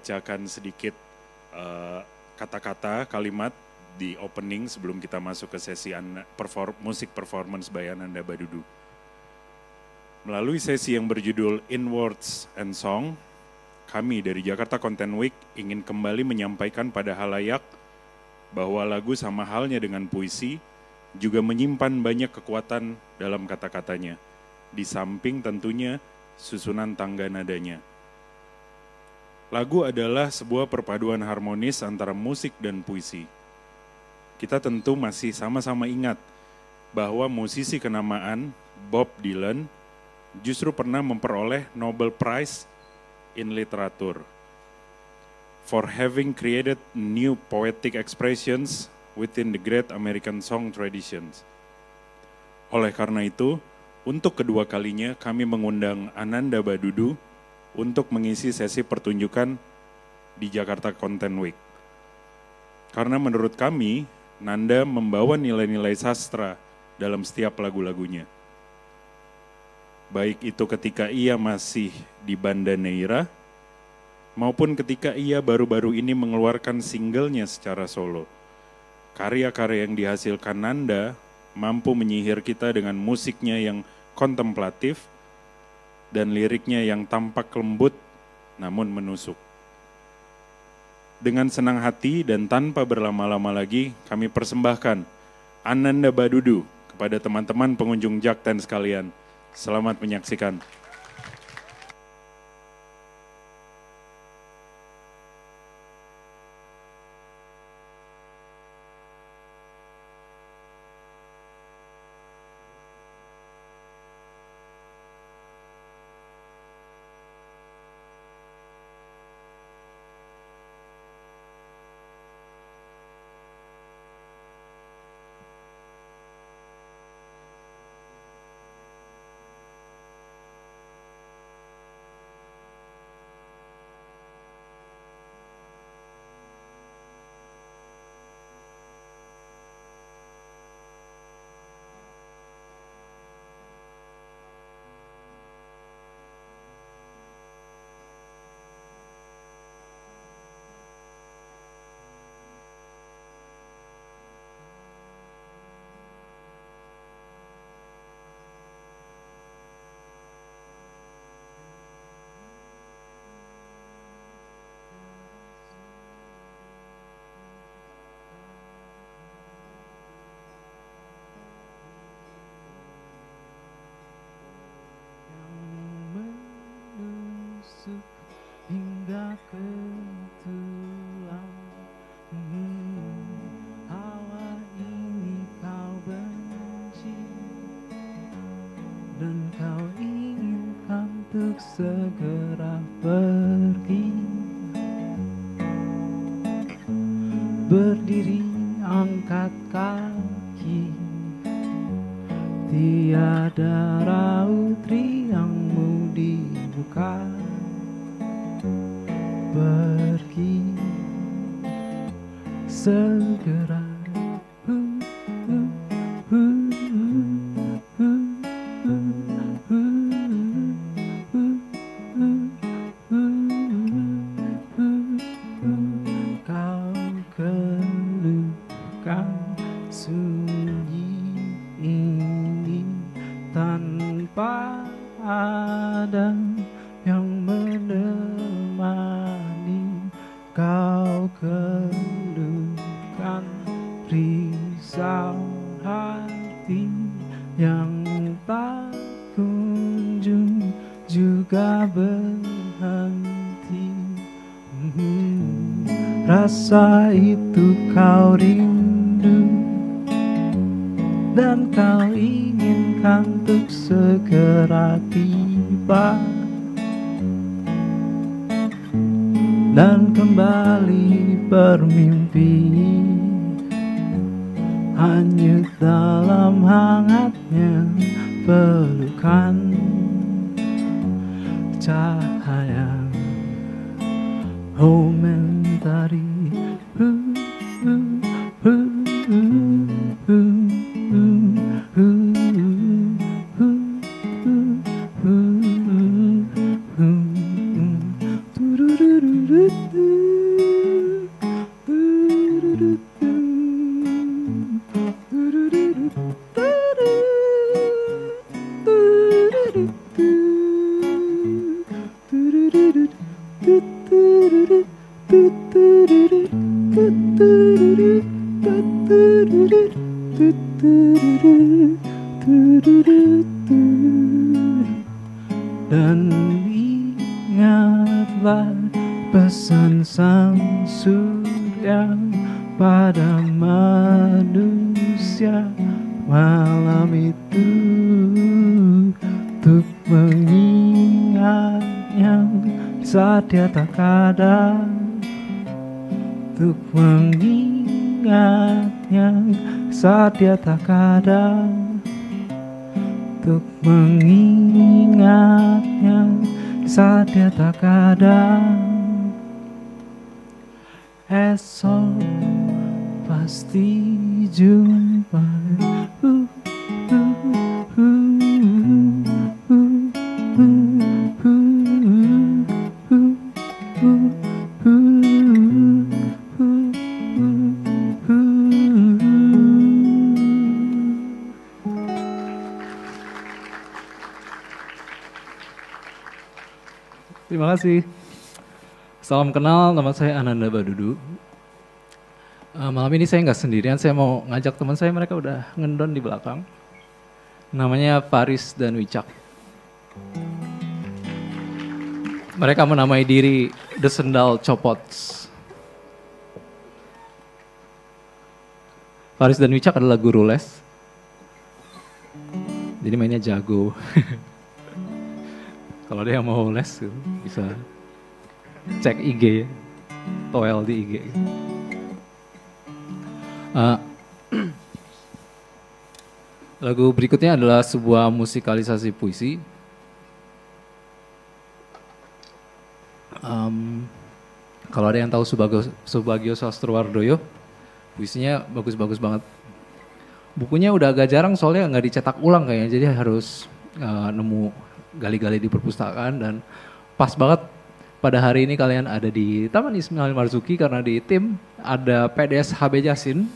bacakan sedikit kata-kata, kalimat di opening sebelum kita masuk ke sesi musik performance by Ananda Badudu. Melalui sesi yang berjudul In Words and Song, kami dari Jakarta Content Week ingin kembali menyampaikan pada halayak bahwa lagu sama halnya dengan puisi juga menyimpan banyak kekuatan dalam kata-katanya, di samping tentunya susunan tangga nadanya. Lagu adalah sebuah perpaduan harmonis antara musik dan puisi. Kita tentu masih sama-sama ingat bahwa musisi kenamaan Bob Dylan justru pernah memperoleh Nobel Prize in Literature for having created new poetic expressions within the great American song traditions. Oleh karena itu, untuk kedua kalinya kami mengundang Ananda Badudu untuk mengisi sesi pertunjukan di Jakarta Content Week. Karena menurut kami, Nanda membawa nilai-nilai sastra dalam setiap lagu-lagunya. Baik itu ketika ia masih di Banda Neira, maupun ketika ia baru-baru ini mengeluarkan singlenya secara solo. Karya-karya yang dihasilkan Nanda mampu menyihir kita dengan musiknya yang kontemplatif dan liriknya yang tampak lembut namun menusuk. Dengan senang hati dan tanpa berlama-lama lagi, kami persembahkan Ananda Badudu kepada teman-teman pengunjung Jakten sekalian. Selamat menyaksikan. Hingga ke tulang, hawa ini kau benci dan kau inginkan untuk segera pergi. Berdiri angkat kaki, tiada raut riangmu dibuka. Pergi segera. Kau keluhkan sunyi ini tanpa ada yang menemani. Kau keluhkan risau hati yang tak kunjung juga berhenti. Rasa itu kau rindu dan kau inginkan untuk segera tiba dan kembali bermimpi, hanyut dalam hangatnya pelukan cahaya mentari. Dan ingatlah pesan sang surya pada manusia malam itu, untuk mengingatnya saat dia tak ada, untuk mengingatnya saat dia tak ada, untuk mengingatnya saat dia tak ada. Esok pasti jumpa. Terima kasih. Salam kenal, nama saya Ananda Badudu. Malam ini saya nggak sendirian, saya mau ngajak teman saya, mereka udah ngendon di belakang. Namanya Faris dan Wicak. Mereka menamai diri The Sendal Copots. Faris dan Wicak adalah guru les. Jadi mainnya jago. Kalau ada yang mau les bisa cek IG, toel di IG. Lagu berikutnya adalah sebuah musikalisasi puisi. Kalau ada yang tahu Subagio Sastrowardoyo, puisinya bagus-bagus banget. Bukunya udah agak jarang soalnya nggak dicetak ulang kayaknya, jadi harus nemu gali-gali di perpustakaan, dan pas banget pada hari ini kalian ada di Taman Ismail Marzuki karena di tim ada PDS HB Yasin.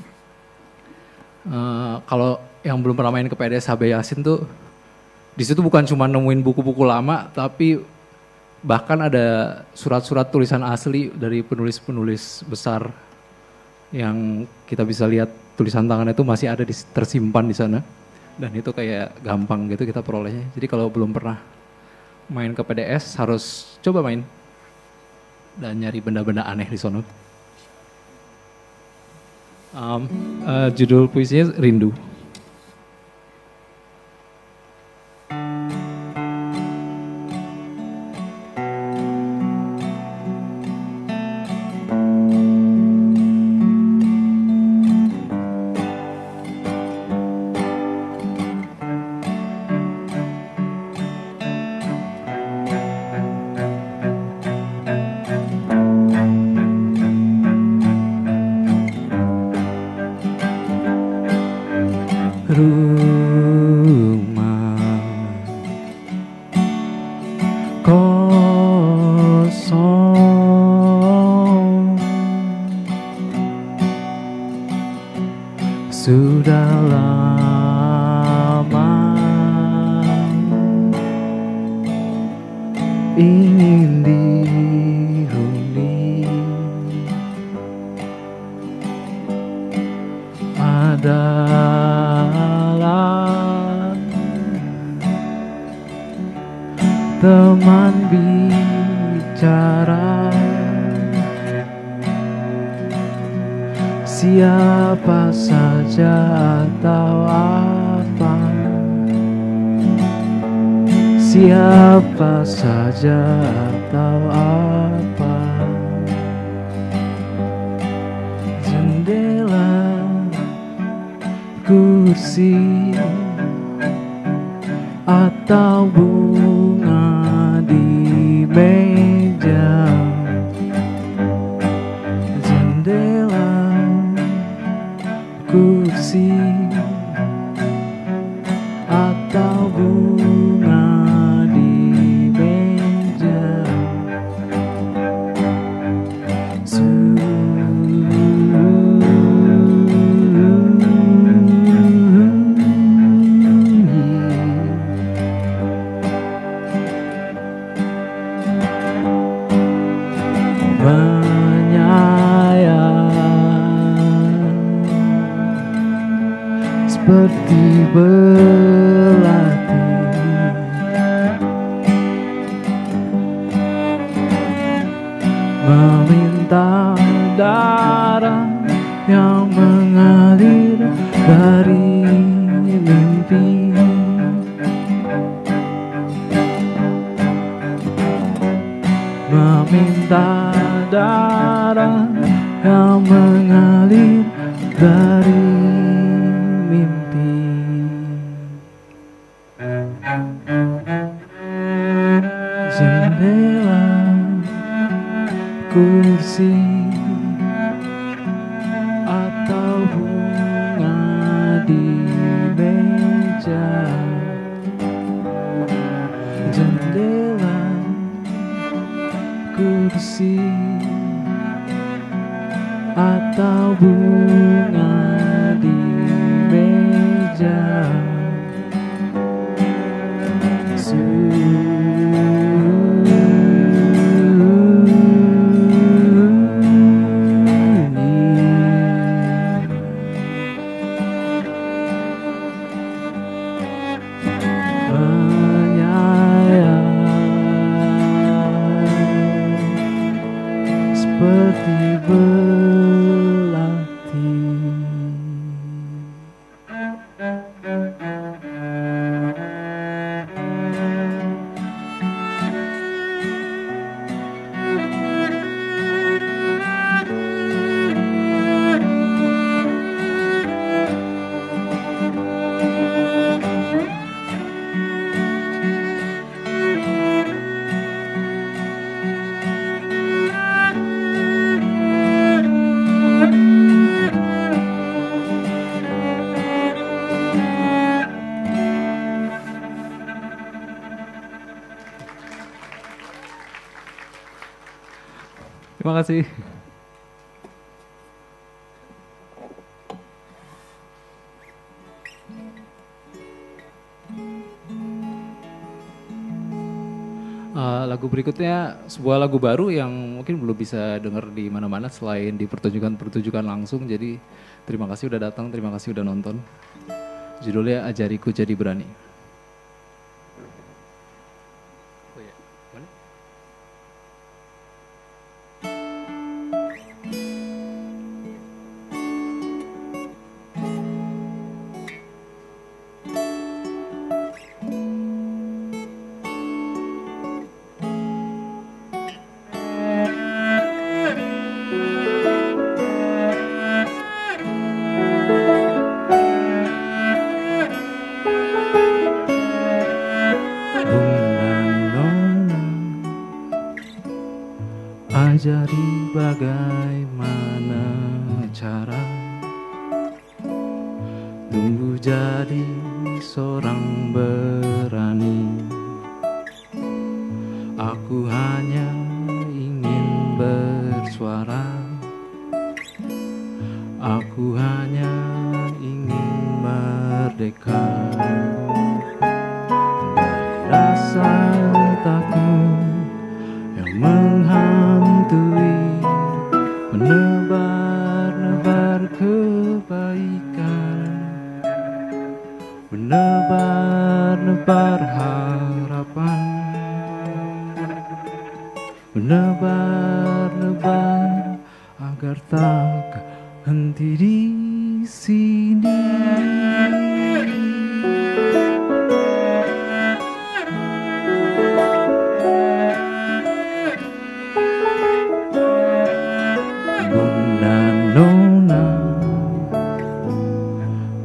Kalau yang belum pernah main ke PDS HB Yasin tuh, di situ bukan cuma nemuin buku-buku lama, tapi bahkan ada surat-surat tulisan asli dari penulis-penulis besar yang kita bisa lihat tulisan tangannya itu masih ada tersimpan di sana. Dan itu kayak gampang gitu kita perolehnya. Jadi kalau belum pernah main ke PDS harus coba main dan nyari benda-benda aneh di sono. Judul puisinya Rindu. Sudah lama ingin dihuni, adalah teman bicara. Siapa saja atau apa, siapa saja atau apa. Jendela, kursi, atau bunga di meja. Jendela, kursi, atau bunga di meja. minta darah yang mengalir dari mimpi. Jendela, kursi, atau bunga di meja. Jendela, kursi, atau bunga di meja. Seperti belati. Terima kasih. Lagu berikutnya sebuah lagu baru yang mungkin belum bisa dengar di mana-mana selain di pertunjukan langsung. Jadi terima kasih udah datang, terima kasih udah nonton. Judulnya Ajariku Jadi Berani. Ajari bagaimana cara tumbuh jadi seorang berani. Aku hanya ingin bersuara, aku hanya ingin merdeka dari rasa takut yang menghantui, menebar-nebar kebaikan, menebar-nebar harapan, menebar-nebar agar tak henti di sini.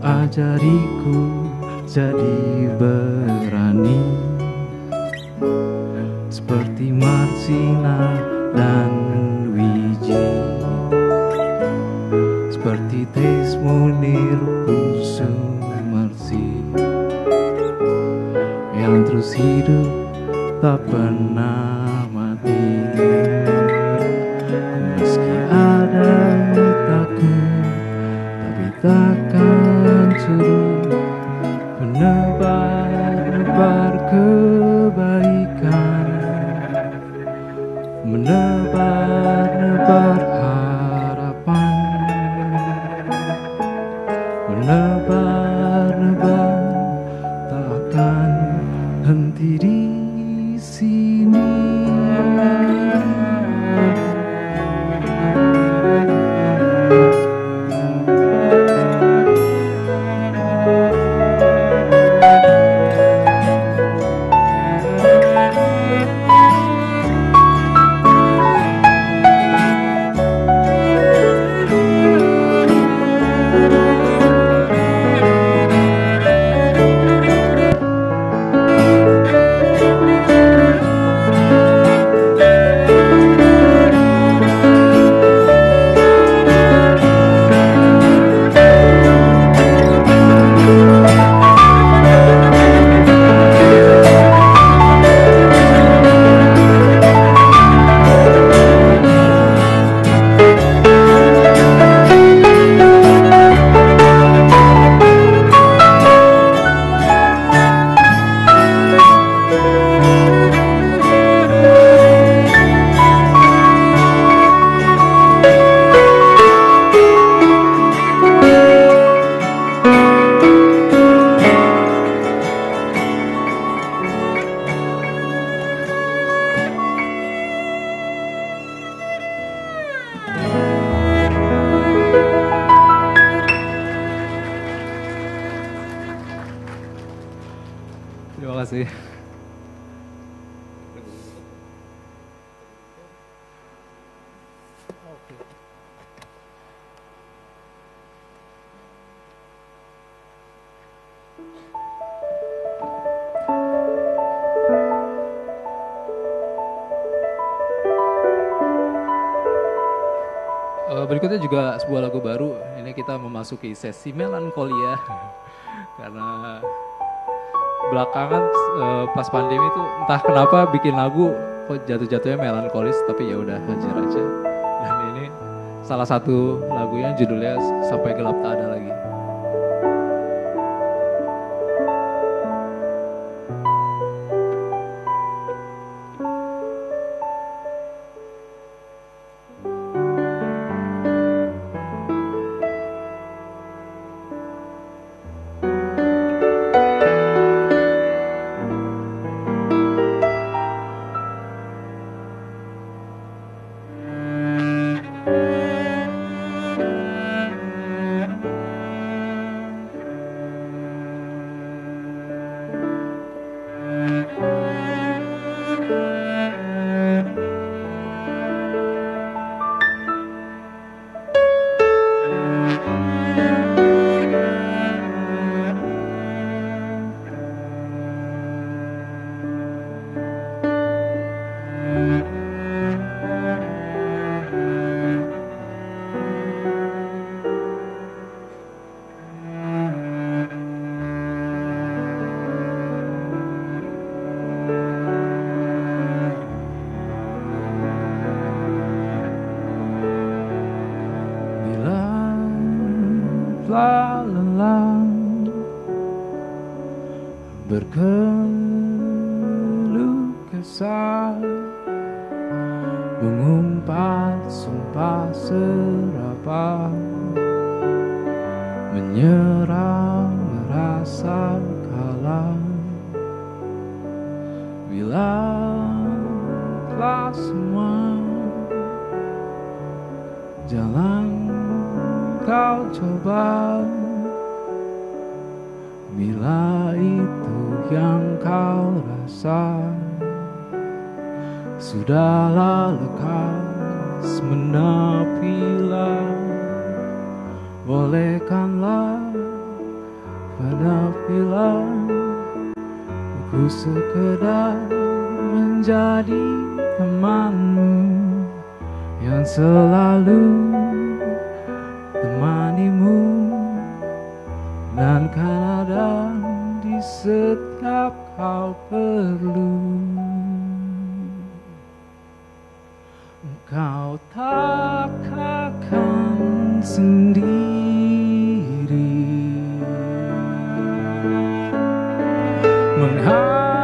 Ajariku jadi berani seperti Marsina dan Wiji, seperti Tesmunir Sumarsi yang terus hidup tak pernah mati. Meski ada takut, tapi takkan surut, menebar-nebar kebaikan, menebar-nebar harapan, menebar-nebar takkan henti di sini. Berikutnya juga sebuah lagu baru. Ini kita memasuki sesi melankolia karena belakangan pas pandemi itu entah kenapa bikin lagu kok jatuh-jatuhnya melankolis, tapi ya udah hajar aja. Dan ini salah satu lagunya judulnya Sampai Gelap Tak Ada Lagi. Berkeluh kesah, mengumpat sumpah serapah, menyerah merasa kalah. Bila telah semua jalan kau coba, bila itu yang kau rasa sudahlah lekas menepilah, bolehkanlah menepilah, ku sekedar menjadi temanmu yang selalu temanimu, dan kan ada di setiap kau perlu. Kau tak akan sendiri menghadapi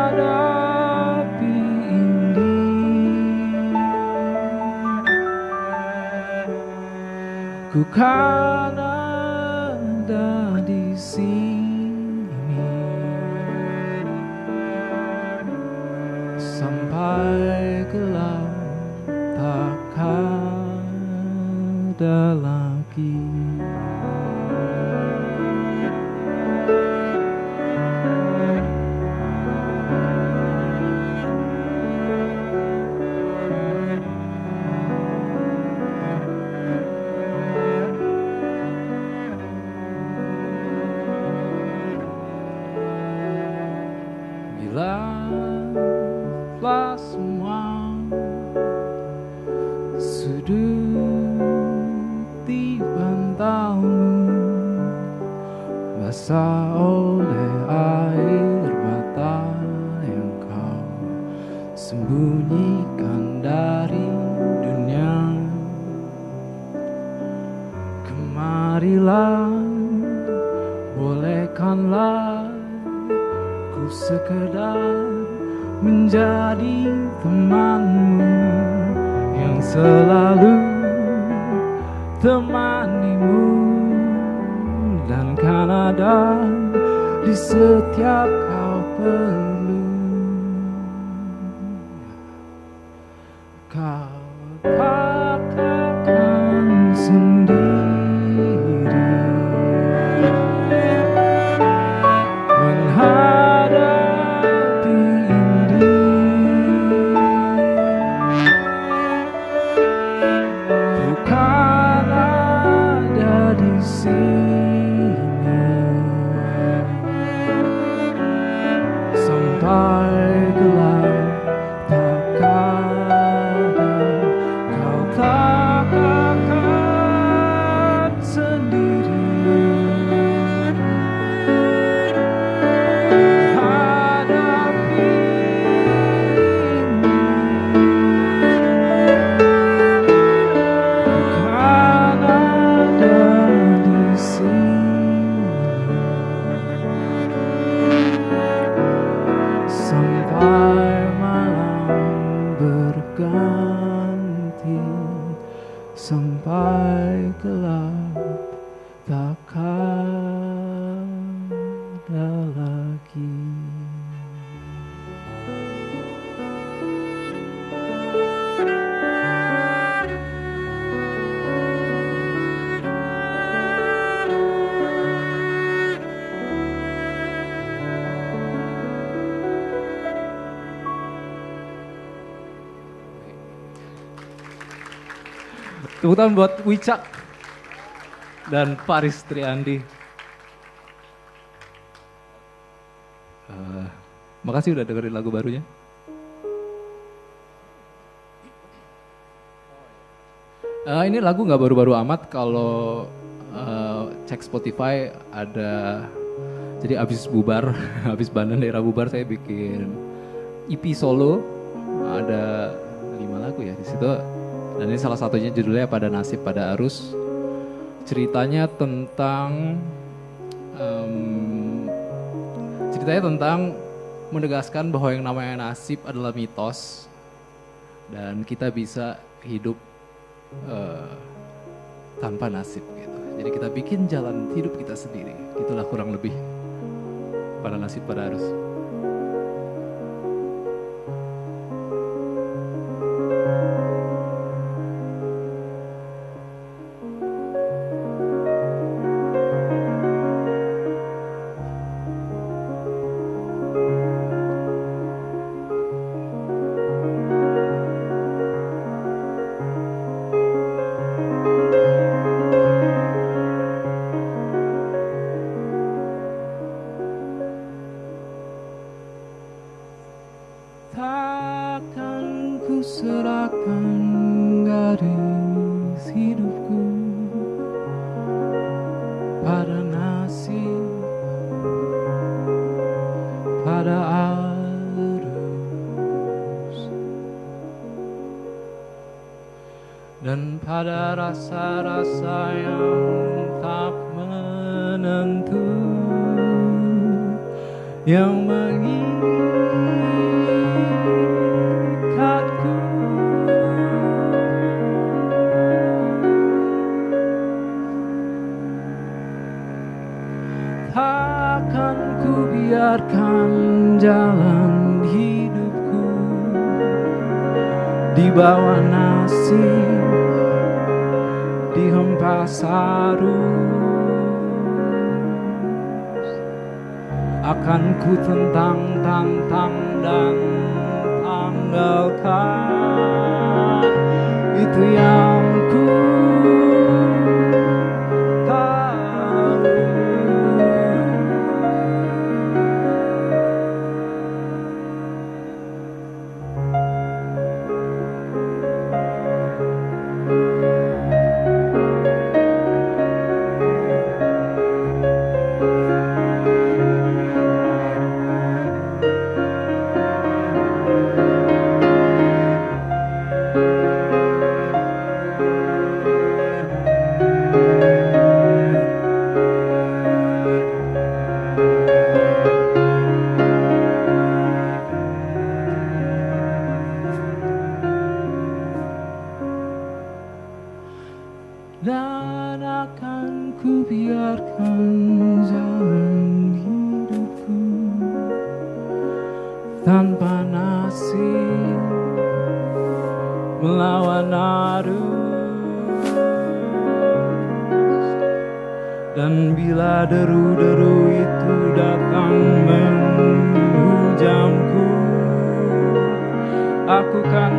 ini. Ku kan ada di sini sampai gelap tak ada lagi. Bila semua sudut di bantalmu basah oleh air mata yang kau sembunyikan dari dunia, kemarilah, bolehkanlah ku sekedar menjadi temanmu yang selalu temanimu, dan kan ada di setiap kau perlu. Kau tak akan sendiri sampai malam berganti, sampai gelap takkan ada lagi. Tepuk tangan buat Wicak dan Paris Triandi. Makasih udah dengerin lagu barunya. Ini lagu nggak baru-baru amat. Kalau cek Spotify ada, jadi abis bubar, abis Bandan Daerah bubar, saya bikin EP solo. Ada 5 lagu ya di situ. Dan ini salah satunya judulnya Pada Nasib Pada Arus. Ceritanya tentang menegaskan bahwa yang namanya nasib adalah mitos dan kita bisa hidup tanpa nasib gitu. Jadi kita bikin jalan hidup kita sendiri. Itulah kurang lebih Pada Nasib Pada Arus. Takkan ku serahkan garis hidupku pada nasib, pada arus, dan pada rasa-rasa yang tak menentu yang mengikatku. Takkan ku biarkan jalan hidupku di bawah nasib, dihempas arus. Akan ku tentang dan tanggalkan itu yang ku dan akan ku biarkan jalan hidupku tanpa nasib melawan arus. Dan bila deru-deru itu datang menghujamku, aku kan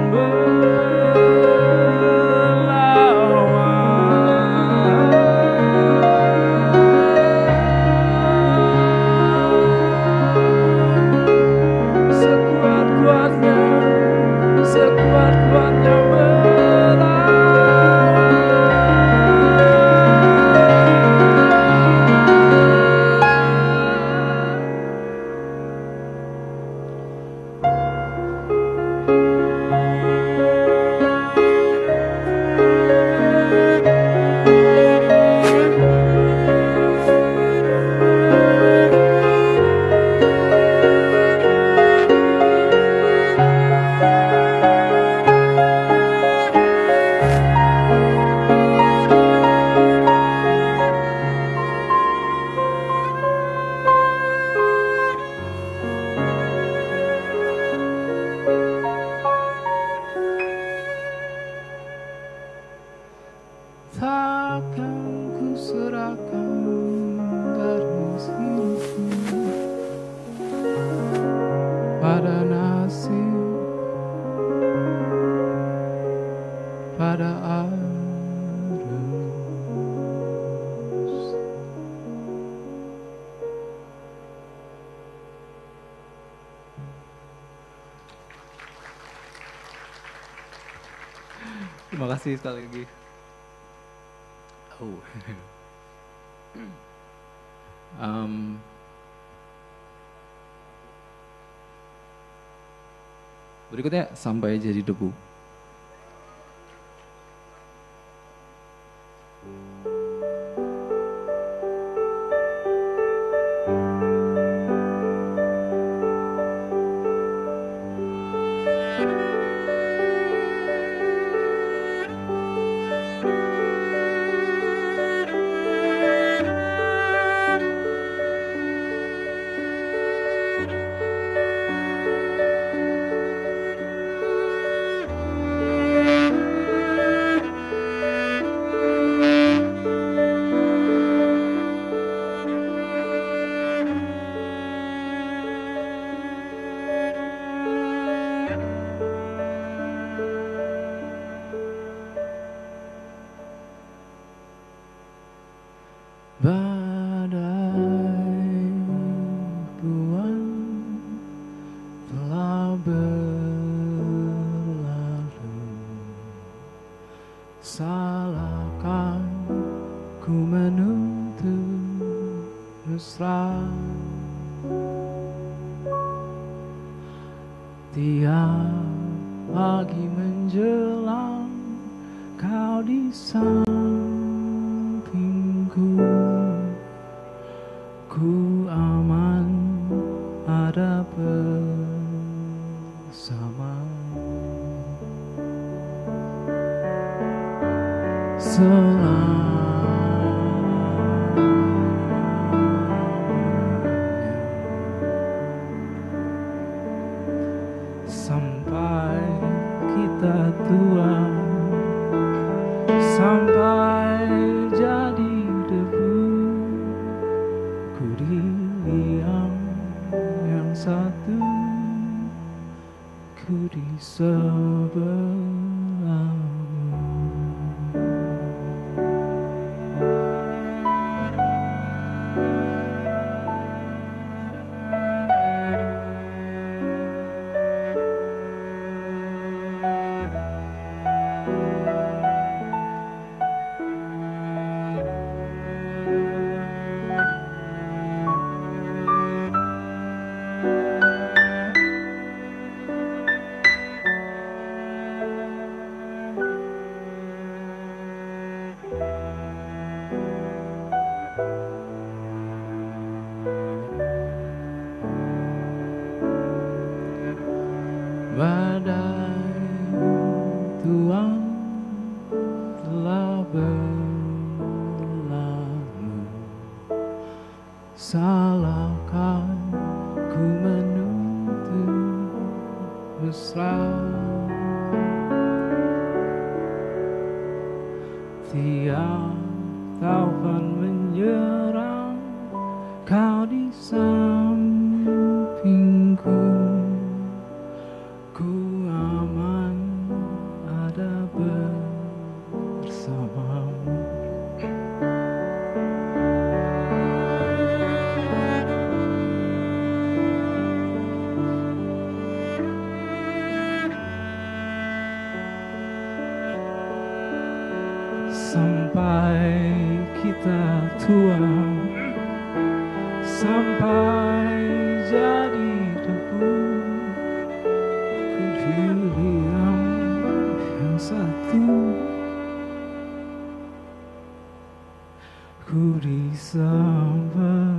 sekuat-kuatnya melawan. Makasih sekali lagi. Oh. Berikutnya sampai jadi debu. Salahkah ku menuntut mesra? Tiap pagi menjelang kau di sampingku, ku aman ada bersama. Sampai kita tua, sampai jadi debu, ku di liang yang satu, ku di sebelahmu. Badai tuang telah berlalu, salahkah ku menuntut mesra? Tiap taufan menyerang, kau di sampingku, ku aman ada bersamamu. Sampai kita tua, sampai jadi debu, ku di liang yang satu, ku di sebelahmu.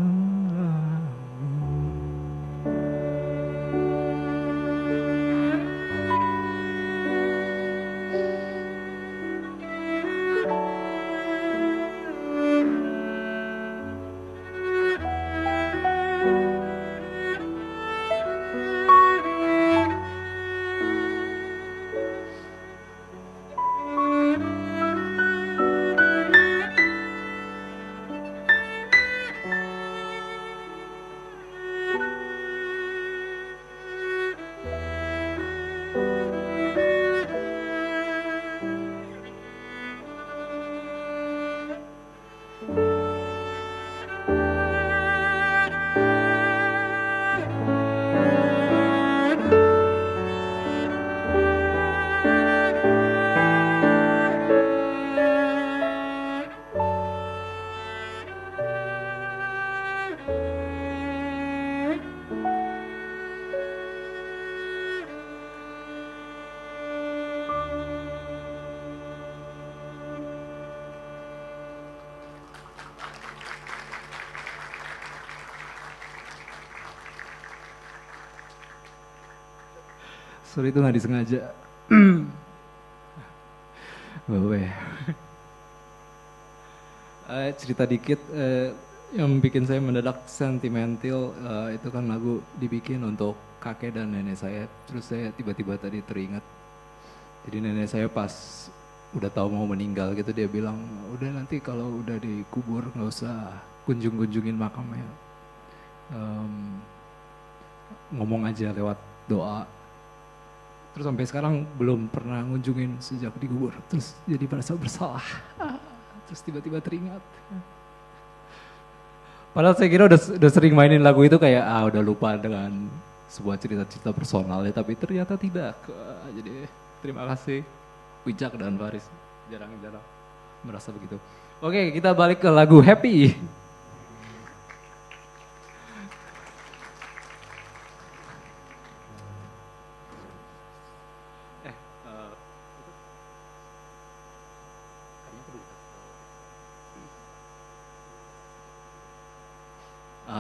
Sorry itu nggak disengaja. Bawa. Cerita dikit yang bikin saya mendadak sentimental itu kan lagu dibikin untuk kakek dan nenek saya. Terus saya tiba-tiba tadi teringat. Jadi nenek saya pas udah tahu mau meninggal gitu dia bilang, udah nanti kalau udah dikubur nggak usah kunjungin makamnya. Ngomong aja lewat doa. Terus sampai sekarang belum pernah ngunjungin sejak dikubur. Terus jadi merasa bersalah. Terus tiba-tiba teringat. Padahal saya kira udah sering mainin lagu itu kayak udah lupa dengan sebuah cerita-cerita personal ya, tapi ternyata tidak. Jadi terima kasih Wijak dan Faris. Jarang-jarang merasa begitu. Oke, kita balik ke lagu Happy.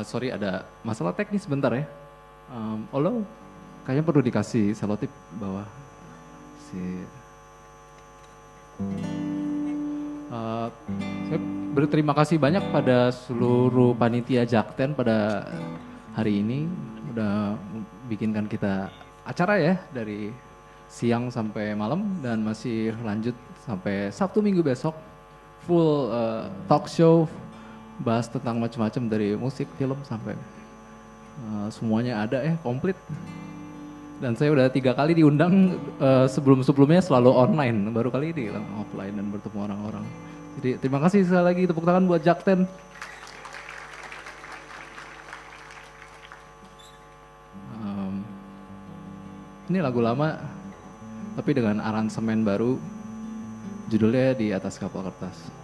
Sorry ada masalah teknis sebentar ya. Olo kayaknya perlu dikasih selotip bawah. Saya berterima kasih banyak pada seluruh panitia Jakten pada hari ini udah bikinkan kita acara ya dari siang sampai malam dan masih lanjut sampai Sabtu Minggu besok full talk show. Bahas tentang macam-macam dari musik, film sampai semuanya ada komplit. Dan saya udah 3 kali diundang, sebelum-sebelumnya selalu online, baru kali ini offline dan bertemu orang-orang. Jadi terima kasih sekali lagi, tepuk tangan buat Jakten. Ini lagu lama, tapi dengan aransemen baru, judulnya Di Atas Kapal Kertas.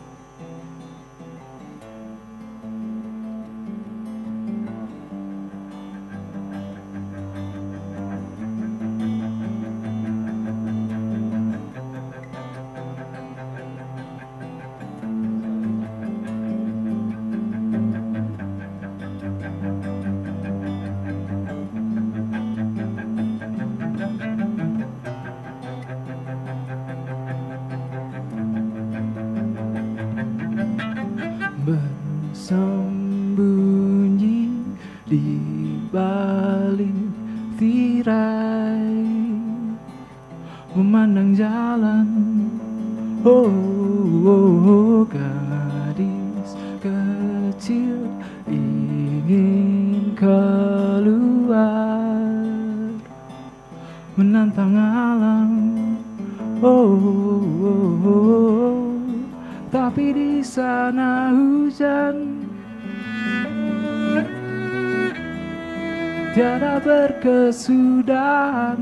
Bersembunyi di balik tirai, memandang jalan. Gadis kecil ingin keluar, menantang alam. Tapi di sana hujan tiada berkesudahan.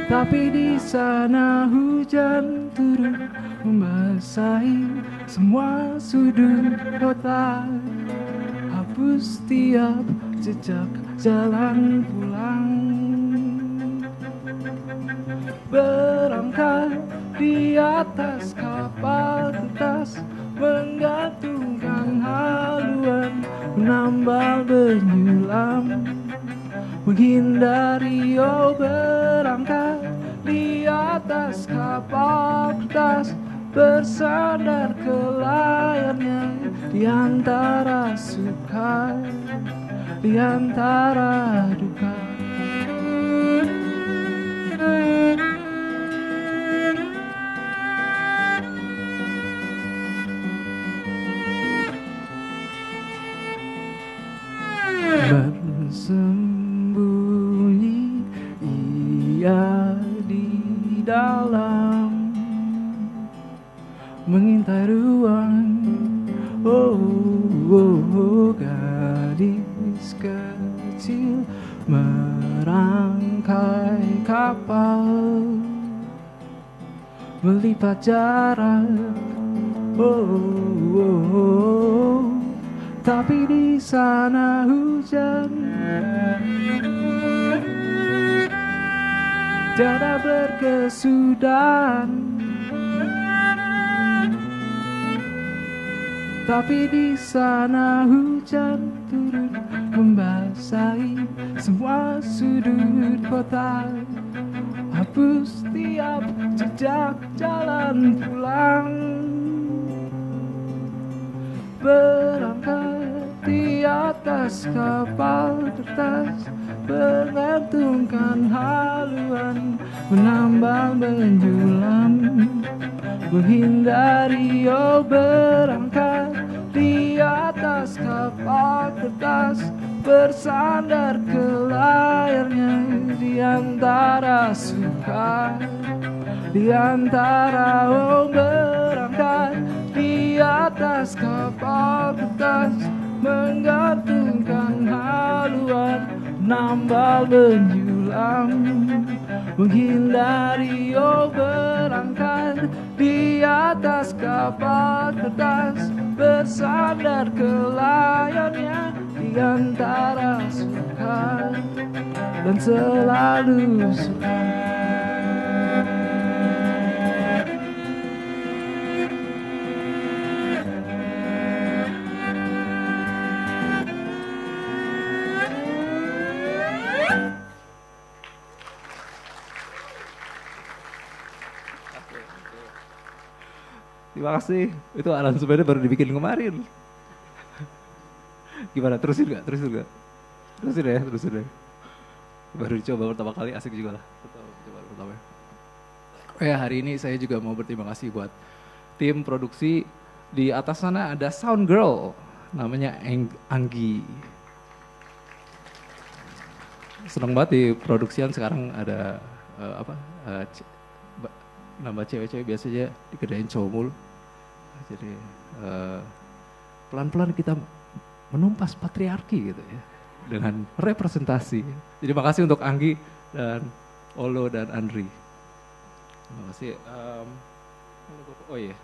Tapi di sana hujan turun membasahi semua sudut kota, hapus tiap jejak jalan pulang. Berangkat di atas kapal kertas, menggantungkan haluan, menambal menyulam, menghindari berangkat di atas kapal kertas, bersandar ke layarnya di antara suka, di antara duka. Bersembunyi ia di dalam, mengintai ruang. Gadis kecil merangkai kapal, melipat jarak. Tapi di sana hujan tiada berkesudahan. Tapi di sana hujan turun membasahi semua sudut kota. Hapus tiap jejak jalan pulang. Berangkat di atas kapal kertas, menggantungkan haluan, menambal menjulam, menghindari berangkat di atas kapal kertas, bersandar ke layarnya di antara suka, di antara berangkat di atas kapal kertas, menggantungkan haluan, menambal menjulam, menghindari berangkat di atas kapal kertas, bersandar ke layarnya di antara suka dan selalu suka. Terima kasih. Itu aransemennya baru dibikin kemarin. Gimana? Terusin nggak? Terusin nggak? Terusin ya. Baru dicoba pertama kali, asik juga lah. Coba pertama. Oh ya, hari ini saya juga mau berterima kasih buat tim produksi. Di atas sana ada Sound Girl, namanya Anggi. Seneng banget di produksian sekarang ada nambah cewek-cewek, biasanya dikerjain cowok mulu. Jadi pelan-pelan kita menumpas patriarki gitu ya, dengan representasi. Jadi makasih untuk Anggi dan Olo dan Andri. Terima kasih. Oh iya.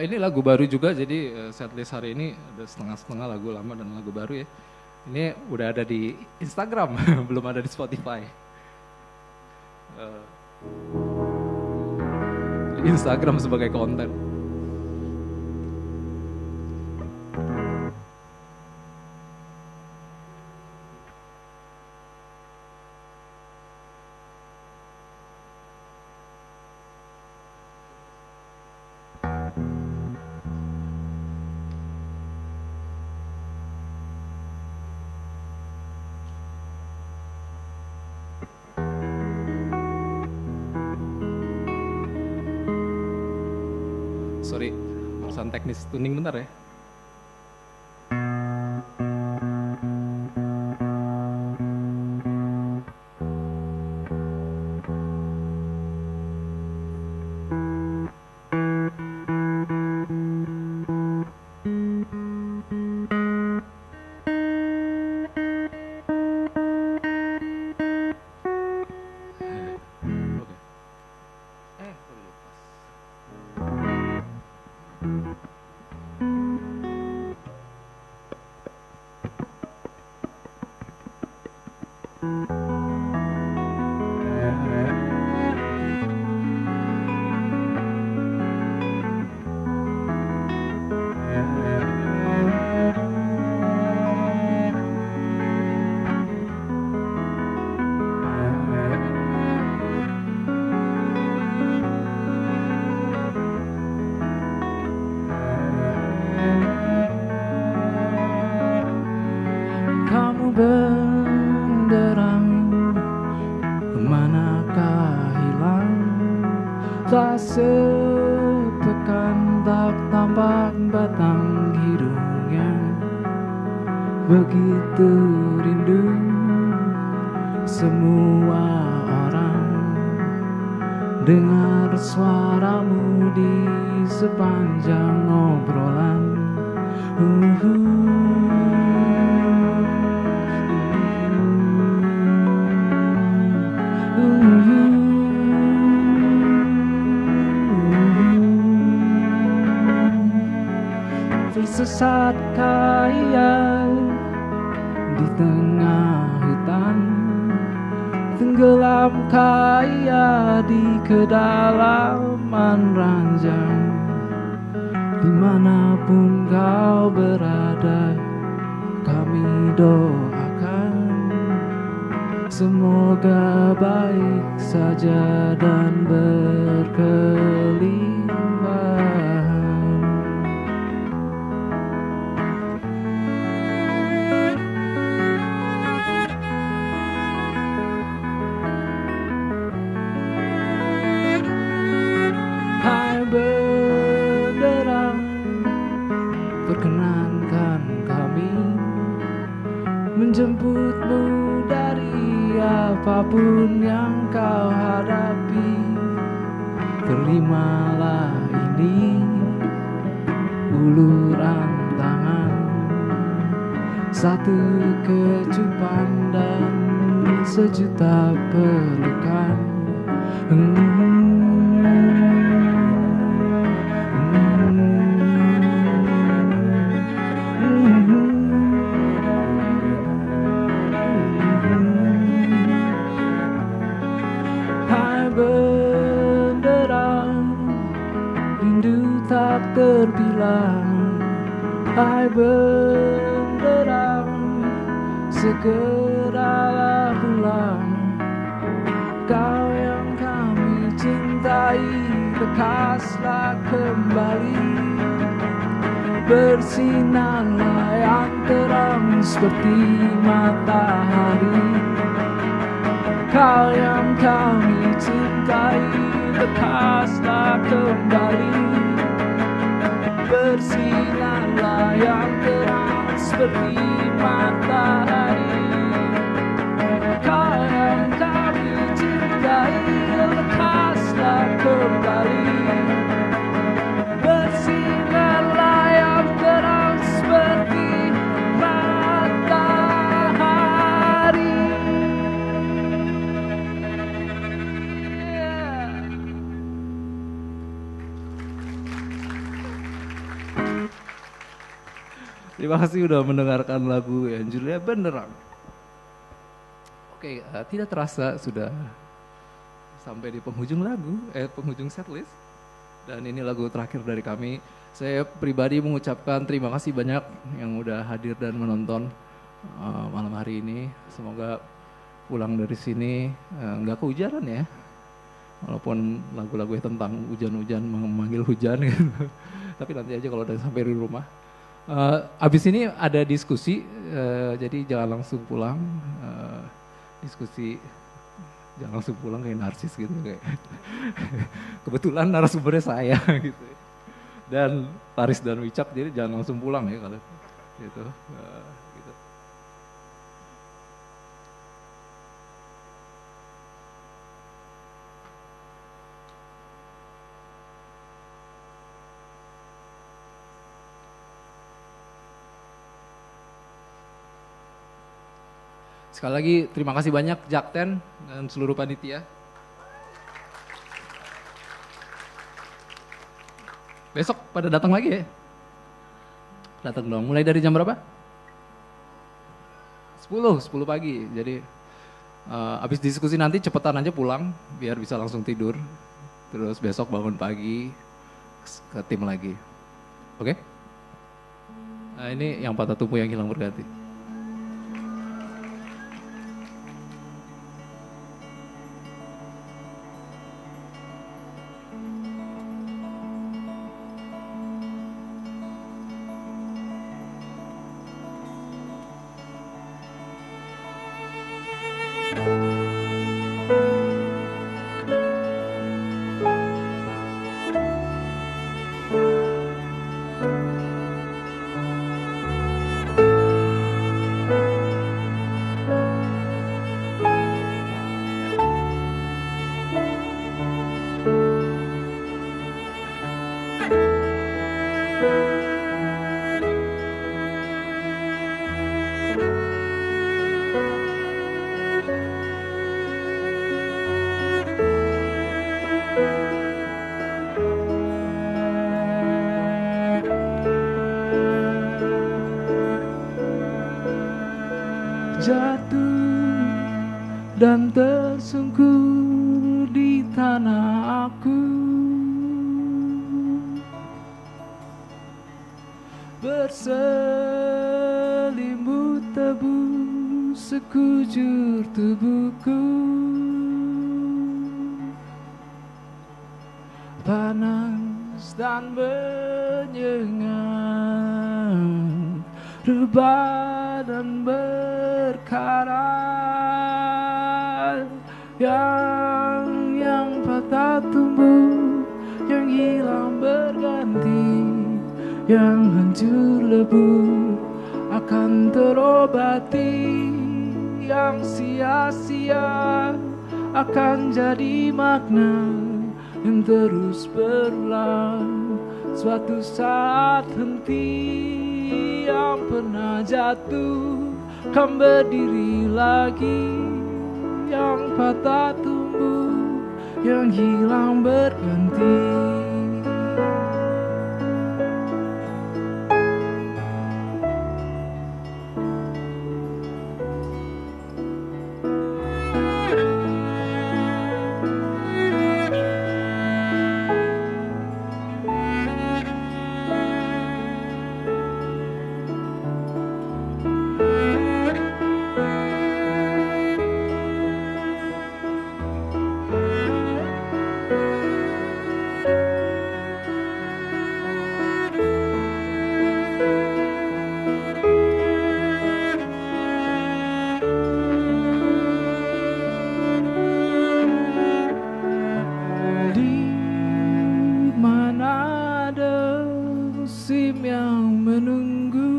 Ini lagu baru juga, jadi setlist hari ini ada setengah-setengah lagu lama dan lagu baru ya. Ini udah ada di Instagram, belum ada di Spotify. Di Instagram sebagai konten. Sorry, urusan teknis tuning bentar ya. Benderang, kemanakah hilang? Tak sepekan tak tampak batang hidungnya. Begitu rindu semua orang dengar suaramu di sepanjang obrolan. Tersesat kaya di tengah hutan, tenggelamkah ia di kedalaman ranjang. Dimanapun kau berada, kami doakan semoga baik saja dan berkelimpahan. Hai benderang, perkenankan kami menjemputmu dari apapun yang kau hadapi. Terimalah ini uluran tangan, satu kecupan dan sejuta pelukan. Tak terbilang, hai benderang, segeralah pulang. Kau yang kami cintai, lekaslah kembali. Bersinarlah yang terang seperti matahari. Kau yang kami cintai, lekaslah kembali. Bersinarlah yang terang seperti matahari. Kau yang kami cintai, lekaslah kembali. Bersinarlah yang terang seperti matahari. Terima kasih udah mendengarkan lagu Julia Benderang. Oke, tidak terasa sudah sampai di penghujung penghujung setlist. Dan ini lagu terakhir dari kami. Saya pribadi mengucapkan terima kasih banyak yang udah hadir dan menonton malam hari ini. Semoga pulang dari sini nggak kehujanan ya. Walaupun lagu-lagunya tentang hujan-hujan memanggil hujan gitu. Tapi nanti aja kalau udah sampai di rumah. Abis ini ada diskusi, jadi jangan langsung pulang. Diskusi jangan langsung pulang kayak narsis gitu kayak. Kebetulan narasumbernya saya gitu. Dan Paris dan Wicak, jadi jangan langsung pulang ya kalau gitu. Gitu. Sekali lagi terima kasih banyak Jakten dan seluruh panitia. Besok pada datang lagi ya? Datang dong. Mulai dari jam berapa? 10 pagi. Jadi habis diskusi nanti cepetan aja pulang biar bisa langsung tidur. Terus besok bangun pagi ke tim lagi. Oke? Nah, ini yang patah tumbuh yang hilang berganti. dan tersungkur di tanah aku. Berselimut tebu sekujur tubuhku, panas dan menyengat, rebah dan berkarat. Yang patah tumbuh, yang hilang berganti, yang hancur lebur akan terobati, yang sia-sia akan jadi makna yang terus berulang. Suatu saat henti, yang pernah jatuh kan berdiri lagi, yang patah tumbuh, yang hilang berganti. Yang menunggu,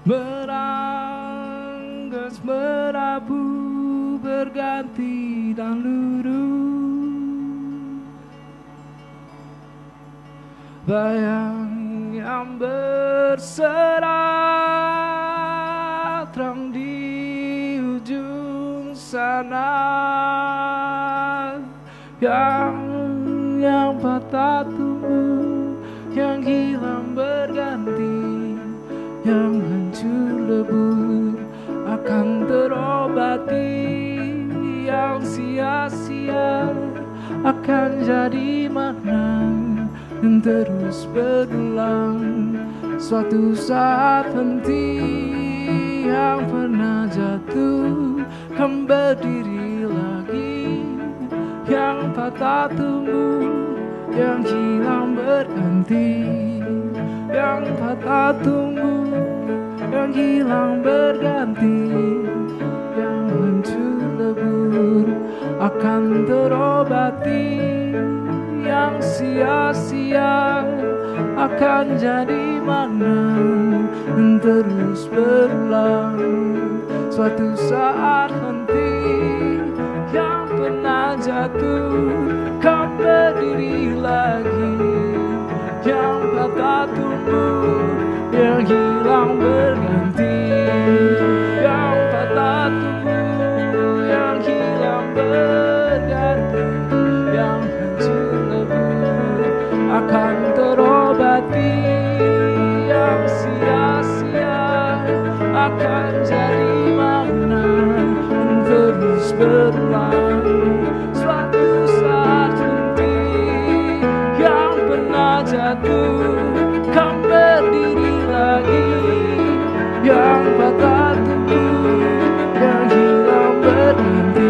beranggas merabu, berganti dan luruh. Bayang yang berserak terang di ujung sana, yang patah tumbuh, yang hilang berganti, yang hancur lebur akan terobati, yang sia-sia akan jadi makna yang terus berulang. Suatu saat henti, yang pernah jatuh kan berdiri lagi, yang patah tumbuh, yang hilang berganti, yang patah tumbuh, yang hilang berganti, yang hancur lebur akan terobati, yang sia-sia akan jadi makna yang terus berulang. Suatu saat henti, yang pernah jatuh kan berdiri lagi, yang patah tumbuh, yang hilang berganti, yang patah tumbuh, yang hilang berganti, yang hancur lebur akan terobati, yang sia-sia akan jadi makna yang terus berulang. Suatu saat henti, yang pernah jatuh kan berdiri lagi, yang patah tumbuh, yang hilang berganti.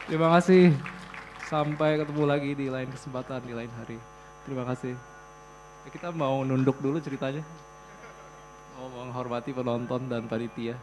Terima kasih. Sampai ketemu lagi di lain kesempatan, di lain hari. Terima kasih. Kita mau nunduk dulu ceritanya. Mau menghormati penonton dan panitia.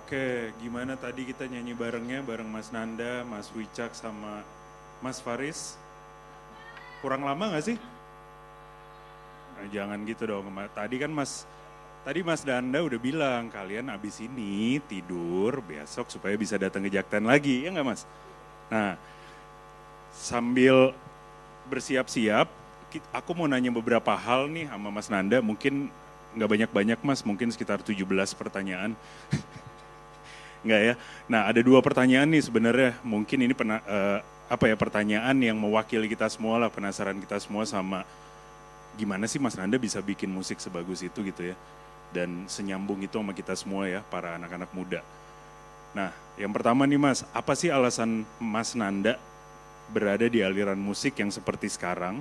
Oke, gimana tadi kita nyanyi barengnya, bareng Mas Nanda, Mas Wicak, sama Mas Faris? Kurang lama gak sih? Nah, jangan gitu dong. Tadi Mas Nanda udah bilang, kalian abis ini tidur besok supaya bisa datang ke Jakten lagi, ya nggak Mas? Nah, sambil bersiap-siap, aku mau nanya beberapa hal nih sama Mas Nanda, mungkin nggak banyak-banyak Mas, mungkin sekitar 17 pertanyaan. Enggak ya. Nah, ada 2 pertanyaan nih sebenarnya. Mungkin ini pertanyaan yang mewakili kita semua lah, penasaran kita semua sama gimana sih Mas Nanda bisa bikin musik sebagus itu gitu ya. Dan senyambung itu sama kita semua ya, para anak-anak muda. Nah, yang pertama nih Mas, apa sih alasan Mas Nanda berada di aliran musik yang seperti sekarang?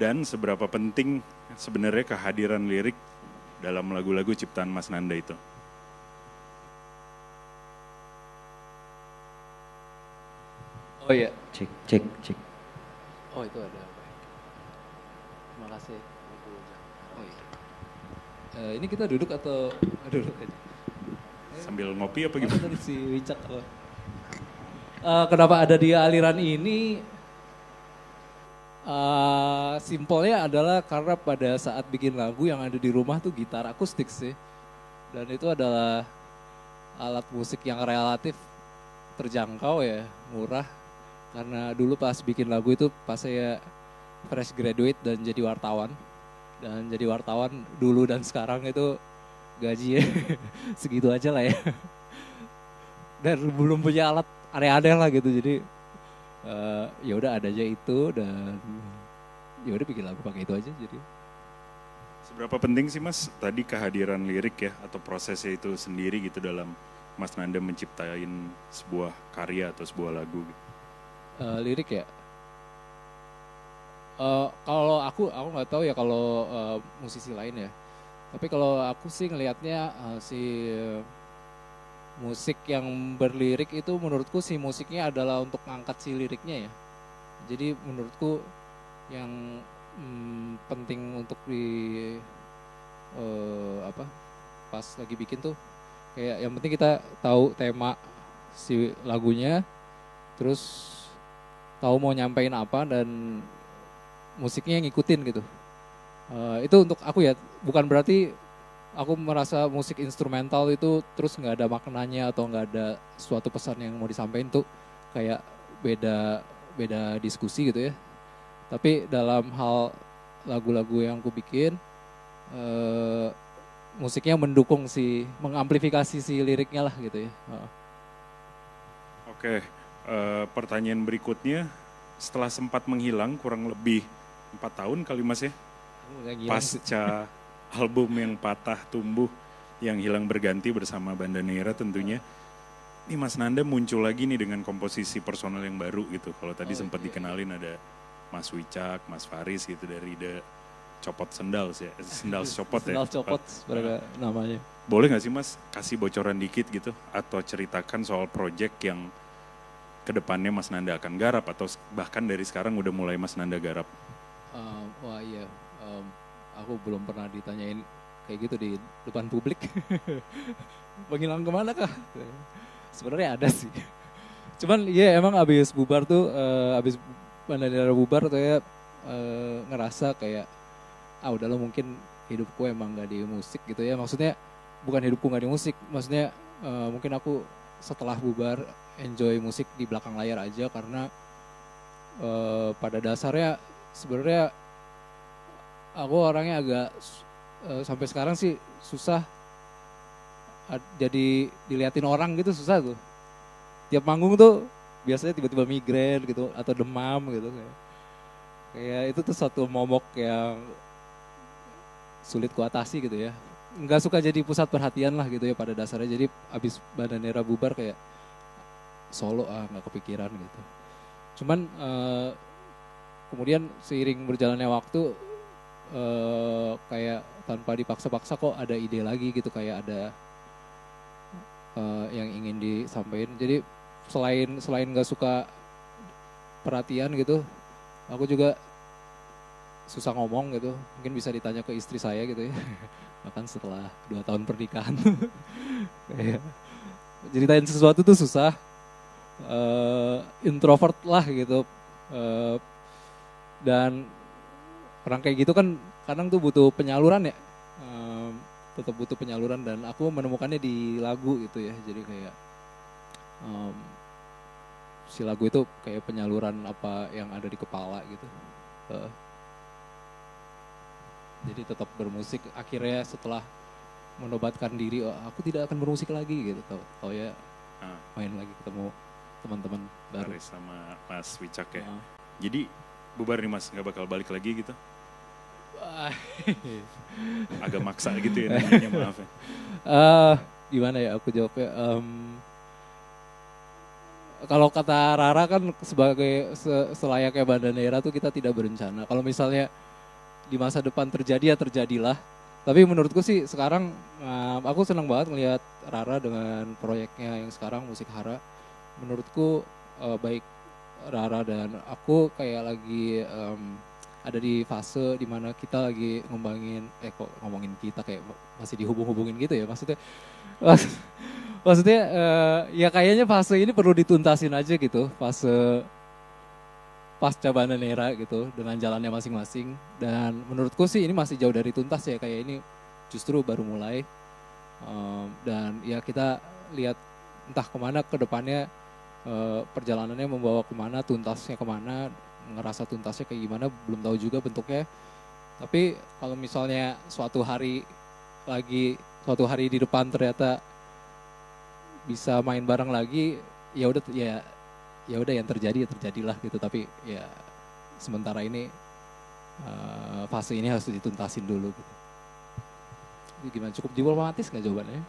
Dan seberapa penting sebenarnya kehadiran lirik dalam lagu-lagu ciptaan Mas Nanda itu? Oh iya. Cek. Oh itu ada. Terima kasih. Oh iya. Ini kita duduk atau duduk aja? Sambil ngopi apa gimana? Tadi si Wicak. Kenapa ada di aliran ini? Simpelnya adalah karena pada saat bikin lagu yang ada di rumah tuh gitar akustik sih. Dan itu adalah alat musik yang relatif terjangkau ya, murah. Karena dulu pas bikin lagu itu pas saya fresh graduate dan jadi wartawan. Dan jadi wartawan dulu dan sekarang itu gajinya segitu aja lah ya. Dan belum punya alat aneh-aneh lah gitu. Jadi ya udah ada aja itu dan ya udah bikin lagu pakai itu aja jadi. Seberapa penting sih Mas tadi kehadiran lirik ya atau prosesnya itu sendiri gitu dalam Mas Nanda menciptain sebuah karya atau sebuah lagu gitu? Lirik ya. Kalau aku nggak tahu ya kalau musisi lain ya. Tapi kalau aku sih ngelihatnya si musik yang berlirik itu menurutku si musiknya adalah untuk ngangkat si liriknya ya. Jadi menurutku yang penting untuk pas lagi bikin tuh kayak yang penting kita tahu tema si lagunya, terus tahu mau nyampein apa dan musiknya ngikutin gitu. Itu untuk aku ya, bukan berarti aku merasa musik instrumental itu terus nggak ada maknanya atau nggak ada suatu pesan yang mau disampaikan tuh kayak beda diskusi gitu ya. Tapi dalam hal lagu-lagu yang aku bikin, musiknya mendukung mengamplifikasi si liriknya lah gitu ya. Oke. Pertanyaan berikutnya, setelah sempat menghilang kurang lebih 4 tahun kali Mas ya, pasca album yang Patah Tumbuh yang hilang berganti bersama Bandanera tentunya, ini Mas Nanda muncul lagi nih dengan komposisi personal yang baru gitu. Kalau tadi sempat dikenalin ada Mas Wicak, Mas Faris gitu dari The Copot Sendal ya, Sendal Copot ya. Sendal Copot namanya. Boleh gak sih Mas kasih bocoran dikit gitu atau ceritakan soal project yang kedepannya Mas Nanda akan garap atau bahkan dari sekarang udah mulai Mas Nanda garap? Wah iya, aku belum pernah ditanyain kayak gitu di depan publik. Menghilang kemana kah? Sebenarnya ada sih. Cuman iya emang abis bubar tuh, abis Bandanera bubar tuh ya ngerasa kayak, udah lo mungkin hidupku emang gak di musik gitu ya. Maksudnya bukan hidupku gak di musik, maksudnya mungkin aku setelah bubar enjoy musik di belakang layar aja karena pada dasarnya sebenarnya aku orangnya agak sampai sekarang sih susah jadi diliatin orang gitu, susah tuh. Tiap manggung tuh biasanya tiba-tiba migrain gitu atau demam gitu kayak itu tuh satu momok yang sulit kuatasi gitu ya. Nggak suka jadi pusat perhatian lah gitu ya pada dasarnya. Jadi abis Bandanera bubar kayak solo nggak kepikiran gitu. Cuman kemudian seiring berjalannya waktu kayak tanpa dipaksa-paksa kok ada ide lagi gitu, kayak ada yang ingin disampaikan. Jadi selain nggak suka perhatian gitu, aku juga susah ngomong gitu. Mungkin bisa ditanya ke istri saya gitu ya. Bahkan setelah 2 tahun pernikahan. Kayak ceritain sesuatu tuh susah. Introvert lah gitu. Dan orang kayak gitu kan kadang tuh butuh penyaluran ya. Tetap butuh penyaluran, dan aku menemukannya di lagu gitu ya. Jadi kayak si lagu itu kayak penyaluran apa yang ada di kepala gitu. Jadi tetap bermusik. Akhirnya setelah menobatkan diri, aku tidak akan bermusik lagi gitu. Tahu ya, main lagi ketemu teman-teman baru. Haris sama Mas Wicak ya. Jadi bubar nih Mas, nggak bakal balik lagi gitu? Agak maksa gitu ya nanyanya, maaf ya. Gimana ya aku jawabnya? Kalau kata Rara kan sebagai selayaknya Bandanera tuh kita tidak berencana. Kalau misalnya di masa depan terjadi ya terjadilah. Tapi menurutku sih sekarang aku senang banget ngelihat Rara dengan proyeknya yang sekarang Musik Hara. Menurutku baik Rara dan aku kayak lagi ada di fase dimana kita lagi ngembangin, kok ngomongin kita kayak masih dihubung-hubungin gitu ya maksudnya. Maksudnya ya kayaknya fase ini perlu dituntasin aja gitu, fase pasca Bandanera gitu dengan jalannya masing-masing. Dan menurutku sih ini masih jauh dari tuntas ya, kayak ini justru baru mulai. Dan ya kita lihat entah kemana ke depannya, perjalanannya membawa kemana, tuntasnya kemana, ngerasa tuntasnya kayak gimana belum tahu juga bentuknya. Tapi kalau misalnya suatu hari di depan ternyata bisa main bareng lagi, ya udah yang terjadi ya terjadilah gitu. Tapi ya sementara ini fase ini harus dituntasin dulu gitu. Jadi gimana, cukup diplomatis nggak jawabannya?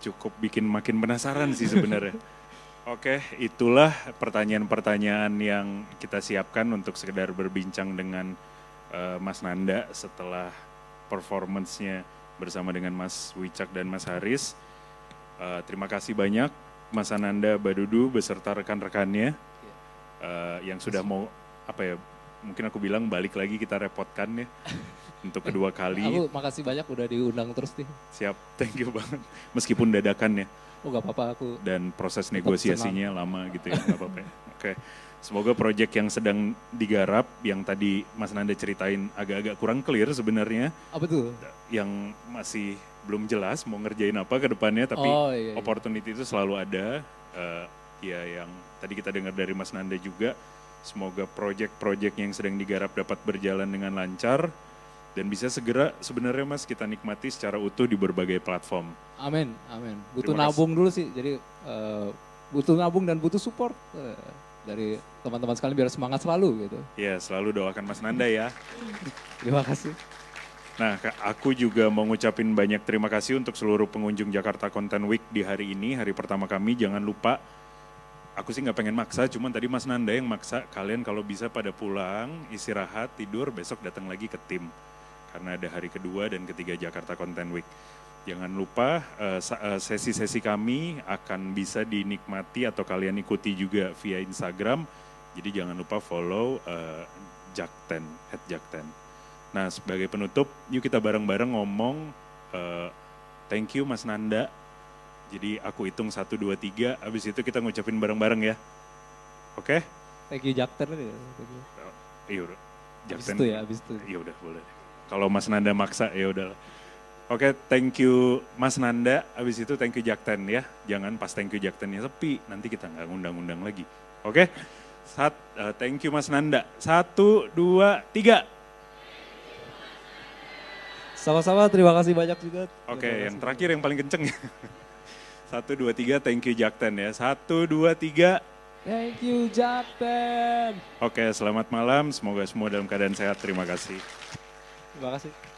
Cukup bikin makin penasaran sih sebenarnya. Oke, itulah pertanyaan-pertanyaan yang kita siapkan untuk sekedar berbincang dengan Mas Nanda setelah performance-nya bersama dengan Mas Wicak dan Mas Haris. Terima kasih banyak Mas Ananda Badudu beserta rekan-rekannya yang sudah mau mungkin aku bilang balik lagi kita repotkan ya untuk kedua kali. Aku makasih banyak udah diundang terus nih. Siap, thank you banget. Meskipun dadakan ya. Oh gak apa-apa aku. Dan proses negosiasinya lama gitu ya, gak apa-apa ya. Oke, semoga proyek yang sedang digarap, yang tadi Mas Nanda ceritain agak-agak kurang clear sebenarnya. Apa tuh? Yang masih belum jelas mau ngerjain apa ke depannya, tapi iya. Opportunity itu selalu ada. Ya yang tadi kita dengar dari Mas Nanda juga, semoga proyek-proyek yang sedang digarap dapat berjalan dengan lancar. Dan bisa segera sebenarnya Mas kita nikmati secara utuh di berbagai platform. Amin. Butuh nabung dulu sih, jadi butuh nabung dan butuh support dari teman-teman sekalian biar semangat selalu gitu. Ya, selalu doakan Mas Nanda ya. Terima kasih. Nah, aku juga mau ngucapin banyak terima kasih untuk seluruh pengunjung Jakarta Content Week di hari ini, hari pertama kami. Jangan lupa, aku sih nggak pengen maksa, cuman tadi Mas Nanda yang maksa. Kalian kalau bisa pada pulang, istirahat, tidur, besok datang lagi ke tim. Karena ada hari kedua dan ketiga Jakarta Content Week. Jangan lupa sesi-sesi kami akan bisa dinikmati atau kalian ikuti juga via Instagram. Jadi jangan lupa follow Jakten, @Jakten. Nah sebagai penutup, yuk kita bareng-bareng ngomong thank you Mas Nanda. Jadi aku hitung 1, 2, 3, habis itu kita ngucapin bareng-bareng ya. Oke? Thank you Jakten. Iya udah. Jakten. Abis itu ya, abis itu. Iya udah boleh. Kalau Mas Nanda maksa ya udah. Oke, thank you Mas Nanda. Habis itu thank you Jakten ya. Jangan pas thank you Jaktennya sepi, nanti kita nggak ngundang-undang lagi. Oke? Thank you Mas Nanda. 1, 2, 3. Sama-sama, terima kasih banyak juga. Oke, yang terakhir yang paling kenceng ya. 1, 2, 3, thank you Jakten ya. 1, 2, 3. Thank you Jakten. Oke, selamat malam. Semoga semua dalam keadaan sehat. Terima kasih. Terima kasih.